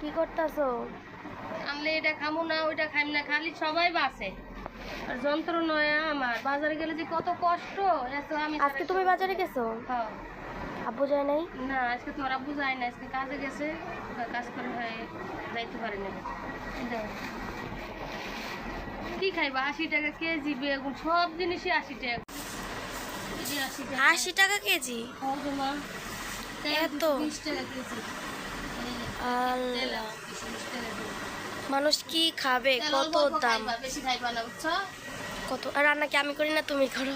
কি করতেছো? আনলে এটা খামু না ওইটা খাইম না, খালি সবাই বাসে আর যন্ত্র নয়। আমার বাজারে গেলে যে কত কষ্ট। এত আমি আজকে তুমি বাজারে গেছো? হ্যাঁ। আব্বু যায় নাই? না, আজকে তোমার আব্বু যায় না, আজকে কাজে গেছে, কাজ করে হয়ে যাইতে পারে না। কি খাইবা? 80 টাকা কেজি বেগুন, সব জিনিসই 80 টাকা। 80 টাকা কেজি? এত? 20 টাকা কেজি। আল্লাহ, মানুষ কি খাবে? কত দাম। বেশি খাইবা না, বুঝছো? কত? আর রান্না কি আমি করি না তুমি করো?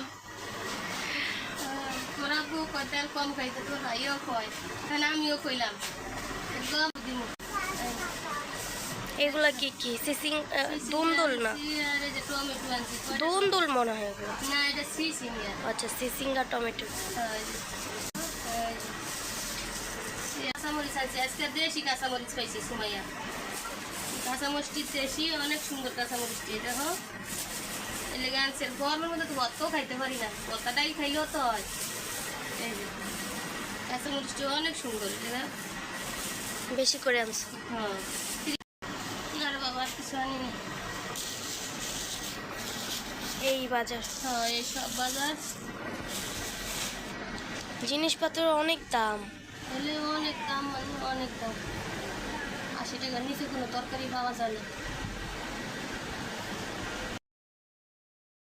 তোর আব্বু কয় তেল কম খাইতে, তোর ভাইও কয়, তাহলে আমিও কইলাম একদম দিব। এগুলা কি কি সিসিং দুন্দুল না? আর এই যে টমেটো আনছি, দুন্দুল মনে হয় এগুলো। না এটা সিসিমিয়া। আচ্ছা, সিসিঙ্গা টমেটো। কাঁচামরিচ আছে, আজকে দেশি কাঁচামরিচ পাইছি সুমাইয়া। কাঁচামরিচটি দেশি, অনেক সুন্দর কাঁচামরিচটি, দেখো এলেগে আনছে। গরমের মধ্যে তো ভর্তাও খাইতে পারি না, ভর্তাটাই খাইলেও তো হয়। এই যে কাঁচামরিচটি অনেক সুন্দর, এটা বেশি করে আনছো? হ্যাঁ। আরে বাবা, আর কিছু আনিনি। এই বাজার? হ্যাঁ, এই সব বাজার। জিনিসপত্র অনেক দাম। হলে অনেক দাম, মানে অনেক দাম। 80 টাকার নিচে কোনো তরকারি পাওয়া যায় না।